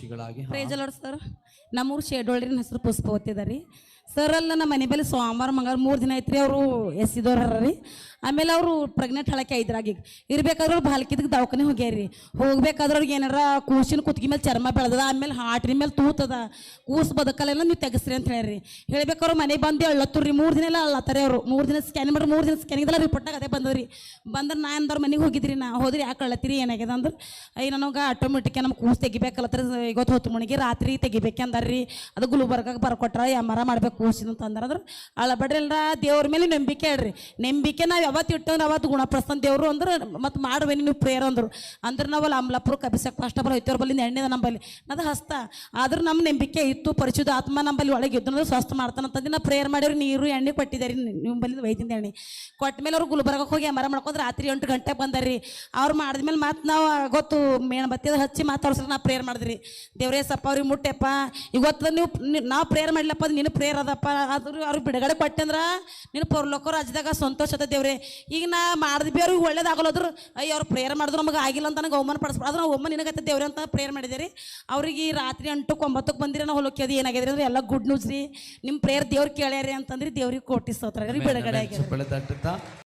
ಸಾಕ್ಷಿಗಳಾಗಿ prize sir. ನಮ್ಮೂರು ಶೇಡೋಳ್ರಿ ಹೆಸರು ಪುಷ್ಪವತಿ ಅದ ರೀ ಸರ್. ಅಲ್ಲ ನಮ್ಮ ಮನೆ ಬಳಿ ಸೋಮವಾರ ಮಂಗಳವಾರ 3 ದಿನ ಐತ್ರಿ. ಅವರು ಎಸ್ಸಿದವ್ರ ರೀ. ಆಮೇಲೆ ಅವರು ಪ್ರೆಗ್ನೆಂಟ್ ಹಳಕ್ಕೆ ಐದ್ರಾಗಿ ಇರ್ಬೇಕಾದ್ರೆ ಅವ್ರು ಬಾಲ್ಕಿದಕ್ಕೆ ದವಾಖಾನೆ ಹೋಗ್ಯಾರಿ. ಹೋಗ್ಬೇಕಾದ್ರೆ ಅವ್ರಿಗೆ ಏನಾರ ಕೂಸಿನ ಕುತ್ತಿಗೆ ಮೇಲೆ ಚರ್ಮ ಬೆಳೆದದ, ಆಮೇಲೆ ಹಾರ್ಟಿನ ಮೇಲೆ ತೂತದ, ಕೂಸು ಬದುಕಲೆಲ್ಲ ನೀವು ತೆಗಿಸ್ರಿ ಅಂತ ಹೇಳ್ರಿ. ಹೇಳ್ಬೇಕಾದ್ರೆ ಮನೆಗೆ ಬಂದು ಅಳ್ಳತ್ತರು ರೀ. 3 ದಿನ ಎಲ್ಲ ಅಳ್ಳತ್ತಾರೆ ಅವರು. 3 ದಿನ ಸ್ಕ್ಯಾನ್ ಮಾಡಿ 3 ದಿನ ಸ್ಕ್ಯಾನಿಂಗ್ದೆಲ್ಲ ರಿಪೋರ್ಟ್ನಾಗ ಅದೇ ಬಂದದ್ರಿ. ಬಂದ್ರೆ ನಾ ಅಂದವ್ರ ಮನೆಗೆ ಹೋಗಿದ್ರಿ. ನಾ ಹೋದ್ರಿ ಯಾಕೆ ಅಳ್ಳತ್ತೀರಿ ಏನಾಗ್ಯದ ಅಂದ್ರೆ ನನಗೆ ಆಟೋಮೆಟಿಕ್ ನಮ್ಮ ಕೂಸು ತೆಗಿಬೇಕಲ್ಲತ್ರ ಇವತ್ತು ಹೊತ್ತು ಮುಣಿಗೆ ರಾತ್ರಿ ತೆಗಿಬೇಕೆ ಅಂದಾರ್ರಿ. ಅದು ಗುಲ್ಬರ್ಗಾಗ ಬರ್ಕೊಟ್ರ ಎಮ್ಮರ ಮಾಡ್ಬೇಕು ಕೂಸಿನ ಅಂತ ಅಂದ್ರೆ ಅಳಬೇಡ್ರಿ ಅಲ್ರ. ದೇವ್ರ ಮೇಲೆ ನಂಬಿಕೆ ಹೇಳ್ರಿ. ನಂಬಿಕೆ ನಾವು ಯಾವತ್ತು ಇಟ್ಟಂದ್ರೆ ಅವತ್ತು ಗುಣಪಡಿಸ್ತಾನೆ ದೇವರು ಅಂದ್ರೆ ಮತ್ತು ಮಾಡುವೇನಿ ನೀವು ಪ್ರೇಯರ್ ಅಂದರು. ಅಂದ್ರೆ ನಾವು ಅಲ್ಲಿ ಅಮ್ಲಪುರ ಕಬಿಸಕ್ಕೆ ಫಸ್ಟ್ ಆಫ್ ಆಲ್ ಐತವ್ರ ಬಲ್ಲಿ ಎಣ್ಣೆದ ನಂಬಲ್ಲಿ ಅದು ಹಸ್ತ. ಆದ್ರೆ ನಮ್ಮ ನಂಬಿಕೆ ಇತ್ತು. ಪರಿಶುದ್ಧ ಆತ್ಮ ನಂಬಲ್ಲಿ ಒಳಗೆ ಇದ್ದು ಸ್ವಸ್ಥ ಮಾಡ್ತಾನಂತಂದು ನಾವು ಪ್ರೇಯರ್ ಮಾಡಿರಿ. ನೀರು ಎಣ್ಣೆ ಕೊಟ್ಟಿದ್ದಾರೆ ನಿಮ್ಮ ಬಲ್ಲಿ ವೈದ್ಯದ ಎಣ್ಣೆ ಕೊಟ್ಟ ಮೇಲೆ ಅವ್ರು ಗುಲ್ಬರ್ಗಕ್ಕೆ ಹೋಗಿ ಮರ ಮಾಡ್ಕೊಂಡು ರಾತ್ರಿ 8 ಗಂಟೆಗೆ ಬಂದಾರ್ರಿ. ಅವ್ರು ಮಾಡಿದ್ಮೇಲೆ ಮತ್ತೆ ನಾವು ಗೊತ್ತು ಮೇಣಬತ್ತಿದ ಹಚ್ಚಿ ಮಾತಾಡ್ಸ್ರೆ ನಾವು ಪ್ರೇಯರ್ ಮಾಡಿದ್ರಿ. ದೇವ್ರೇ ಸಪ್ಪ ಅವ್ರಿಗೆ ಮುಟ್ಟೆಪ್ಪ ಇವತ್ತು ನೀವು ನಾವು ಪ್ರೇಯರ್ ಮಾಡ್ಲಪ್ಪ ಅದು ನೀನು ಪ್ರೇಯರ್ ಅದಪ್ಪ. ಆದ್ರೂ ಅವ್ರಿಗೆ ಬಿಡುಗಡೆ ಕೊಟ್ಟಂದ್ರೆ ನೀನು ಪರಲೋಕ ರಾಜ್ಯದಾಗ ಸಂತೋಷ ಅದ ದೇವ್ರೆ. ಈಗ ನಾ ಮಾಡಿದ್ವಿ ಅವ್ರಿಗೆ ಒಳ್ಳೇದಾಗಲ್ಲದ್ರು ಅಯ್ಯ ಅವ್ರು ಪ್ರೇಯರ್ ಮಾಡಿದ್ರು ನಮಗೆ ಆಗಿಲ್ಲ ಅಂತ ನನಗೆ ಅವಮಾನ ಪಡಿಸ್ಬಾರ್ದು. ಆದ್ರೆ ನಾವು ಒಮ್ಮೆ ನಿನಗತ್ತೆ ದೇವ್ರೆ ಅಂತ ಪ್ರೇಯರ್ ಮಾಡಿದ್ದೀರಿ. ಅವ್ರಿಗೆ ರಾತ್ರಿ 8 9 ಬಂದಿರಿ. ನಾವು ಹೊಲಕ್ಕೆ ಅದು ಏನಾಗಿದ್ರಿ ಅಂದ್ರೆ ಎಲ್ಲ ಗುಡ್ ನ್ಯೂಸ್ ರೀ. ನಿಮ್ಮ ಪ್ರೇಯರ್ ದೇವ್ರು ಕೇಳ್ಯಾರಿ ಅಂತಂದ್ರಿ. ದೇವ್ರಿಗೆ ಕೋಟಿ ಸ್ತೋತ್ರ ಬಿಡುಗಡೆ ಆಗಿದೆ.